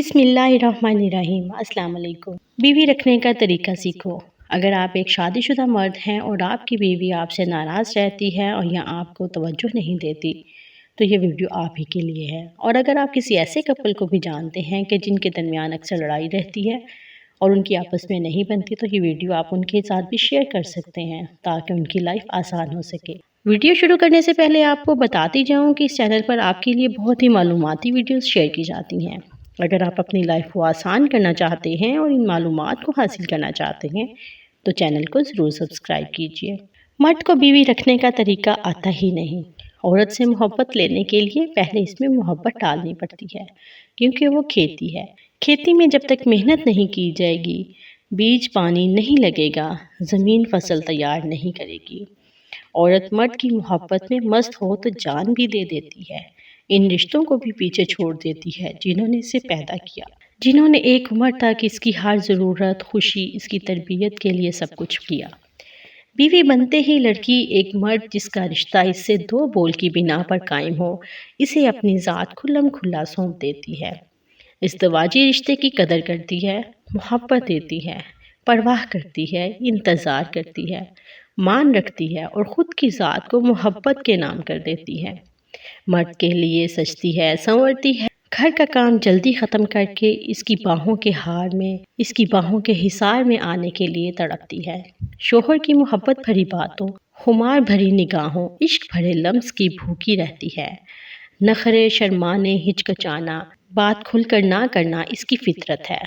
بسم اللہ الرحمن الرحیم۔ السلام علیکم۔ بیوی رکھنے کا طریقہ سیکھو۔ اگر آپ ایک شادی شدہ مرد ہیں اور آپ کی بیوی آپ سے ناراض رہتی ہے اور یا آپ کو توجہ نہیں دیتی تو یہ ویڈیو آپ ہی کے لیے ہے۔ اور اگر آپ کسی ایسے کپل کو بھی جانتے ہیں کہ جن کے درمیان اکثر لڑائی رہتی ہے اور ان کی آپس میں نہیں بنتی تو یہ ویڈیو آپ ان کے ساتھ بھی شیئر کر سکتے ہیں تاکہ ان کی لائف آسان ہو سکے۔ ویڈیو شروع کرنے سے پہلے آپ کو بتاتی جاؤں کہ اس چینل پر آپ کے لیے بہت ہی معلوماتی ویڈیوز شیئر کی جاتی ہیں۔ اگر آپ اپنی لائف کو آسان کرنا چاہتے ہیں اور ان معلومات کو حاصل کرنا چاہتے ہیں تو چینل کو ضرور سبسکرائب کیجیے۔ مرد کو بیوی رکھنے کا طریقہ آتا ہی نہیں۔ عورت سے محبت لینے کے لیے پہلے اس میں محبت ڈالنی پڑتی ہے کیونکہ وہ کھیتی ہے۔ کھیتی میں جب تک محنت نہیں کی جائے گی، بیج پانی نہیں لگے گا، زمین فصل تیار نہیں کرے گی۔ عورت مرد کی محبت میں مست ہو تو جان بھی دے دیتی ہے، ان رشتوں کو بھی پیچھے چھوڑ دیتی ہے جنہوں نے اسے پیدا کیا، جنہوں نے ایک عمر تک اس کی ہر ضرورت، خوشی، اس کی تربیت کے لیے سب کچھ کیا۔ بیوی بنتے ہی لڑکی ایک مرد جس کا رشتہ اس سے دو بول کی بنا پر قائم ہو، اسے اپنی ذات کھلم کھلا سونپ دیتی ہے۔ ازدواجی رشتے کی قدر کرتی ہے، محبت دیتی ہے، پرواہ کرتی ہے، انتظار کرتی ہے، مان رکھتی ہے اور خود کی ذات کو محبت کے نام کر دیتی ہے۔ مرد کے لیے سجتی ہے، سنورتی ہے، گھر کا کام جلدی ختم کر کے اس کی باہوں کے حصار میں آنے کے لیے تڑپتی ہے۔ شوہر کی محبت بھری باتوں، خمار بھری نگاہوں، عشق بھرے لمس کی بھوکی رہتی ہے۔ نخرے، شرمانے، ہچکچانا، بات کھل کر نہ کرنا اس کی فطرت ہے۔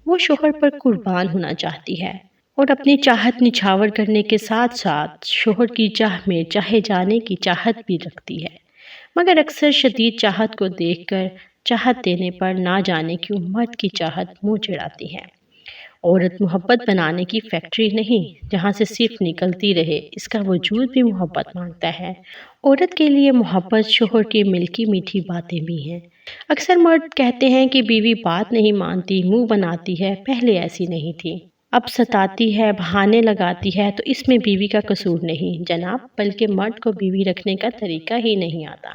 وہ شوہر پر قربان ہونا چاہتی ہے اور اپنی چاہت نچھاور کرنے کے ساتھ ساتھ شوہر کی چاہ میں چاہے جانے کی چاہت بھی رکھتی ہے، مگر اکثر شدید چاہت کو دیکھ کر چاہت دینے پر نہ جانے کیوں مرد کی چاہت منہ چڑھاتی ہے۔ عورت محبت بنانے کی فیکٹری نہیں جہاں سے صرف نکلتی رہے، اس کا وجود بھی محبت مانگتا ہے۔ عورت کے لیے محبت شوہر کی ملکی میٹھی باتیں بھی ہیں۔ اکثر مرد کہتے ہیں کہ بیوی بات نہیں مانتی، منہ بناتی ہے، پہلے ایسی نہیں تھی، اب ستاتی ہے، بہانے لگاتی ہے تو اس میں بیوی کا قصور نہیں جناب، بلکہ مرد کو بیوی رکھنے کا طریقہ ہی نہیں آتا۔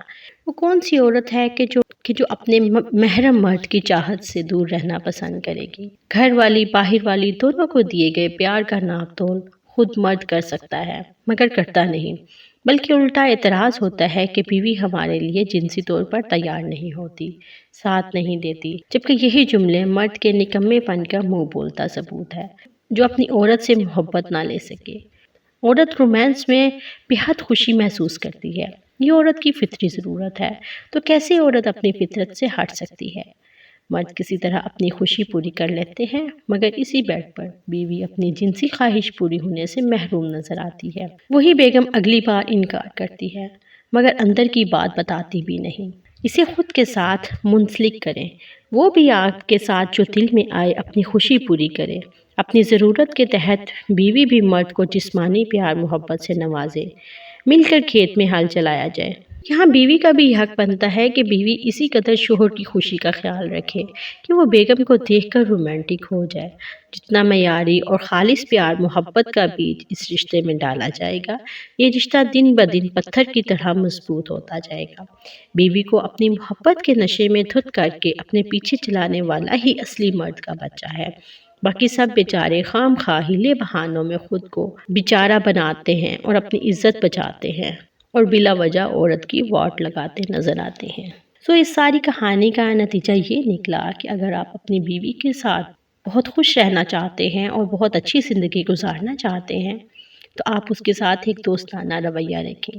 وہ کون سی عورت ہے کہ جو اپنے محرم مرد کی چاہت سے دور رہنا پسند کرے گی؟ گھر والی، باہر والی، دونوں کو دیے گئے پیار کا ناپ تول خود مرد کر سکتا ہے مگر کرتا نہیں، بلکہ الٹا اعتراض ہوتا ہے کہ بیوی ہمارے لیے جنسی طور پر تیار نہیں ہوتی، ساتھ نہیں دیتی، جبکہ یہی جملے مرد کے نکمے پن کا منہ بولتا ثبوت ہے جو اپنی عورت سے محبت نہ لے سکے۔ عورت رومانس میں بےحد خوشی محسوس کرتی ہے، یہ عورت کی فطری ضرورت ہے، تو کیسے عورت اپنی فطرت سے ہٹ سکتی ہے؟ مرد کسی طرح اپنی خوشی پوری کر لیتے ہیں مگر اسی بیڈ پر بیوی اپنی جنسی خواہش پوری ہونے سے محروم نظر آتی ہے۔ وہی بیگم اگلی بار انکار کرتی ہے مگر اندر کی بات بتاتی بھی نہیں۔ اسے خود کے ساتھ منسلک کریں، وہ بھی آپ کے ساتھ جو دل میں آئے اپنی خوشی پوری کرے۔ اپنی ضرورت کے تحت بیوی بھی مرد کو جسمانی پیار محبت سے نوازے، مل کر کھیت میں ہل چلایا جائے۔ یہاں بیوی کا بھی حق بنتا ہے کہ بیوی اسی قدر شوہر کی خوشی کا خیال رکھے کہ وہ بیگم کو دیکھ کر رومانٹک ہو جائے۔ جتنا معیاری اور خالص پیار محبت کا بیج اس رشتے میں ڈالا جائے گا، یہ رشتہ دن بدن پتھر کی طرح مضبوط ہوتا جائے گا۔ بیوی کو اپنی محبت کے نشے میں دھت کر کے اپنے پیچھے چلانے والا ہی اصلی مرد کا بچہ ہے۔ باقی سب بیچارے خام خواہ ہیلے بہانوں میں خود کو بیچارہ بناتے ہیں اور اپنی عزت بچاتے ہیں اور بلا وجہ عورت کی واٹ لگاتے نظر آتے ہیں۔ اس ساری کہانی کا نتیجہ یہ نکلا کہ اگر آپ اپنی بیوی کے ساتھ بہت خوش رہنا چاہتے ہیں اور بہت اچھی زندگی گزارنا چاہتے ہیں تو آپ اس کے ساتھ ایک دوستانہ رویہ رکھیں،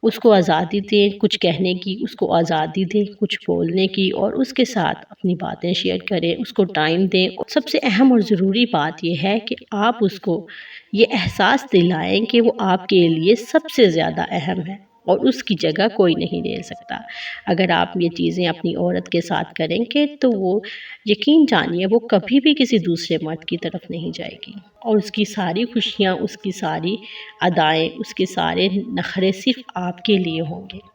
اس کو آزادی دیں کچھ کہنے کی، اس کو آزادی دیں کچھ بولنے کی اور اس کے ساتھ اپنی باتیں شیئر کریں، اس کو ٹائم دیں۔ اور سب سے اہم اور ضروری بات یہ ہے کہ آپ اس کو یہ احساس دلائیں کہ وہ آپ کے لیے سب سے زیادہ اہم ہے اور اس کی جگہ کوئی نہیں لے سکتا۔ اگر آپ یہ چیزیں اپنی عورت کے ساتھ کریں گے تو وہ یقین جانیے وہ کبھی بھی کسی دوسرے مرد کی طرف نہیں جائے گی اور اس کی ساری خوشیاں، اس کی ساری ادائیں، اس کے سارے نخرے صرف آپ کے لیے ہوں گے۔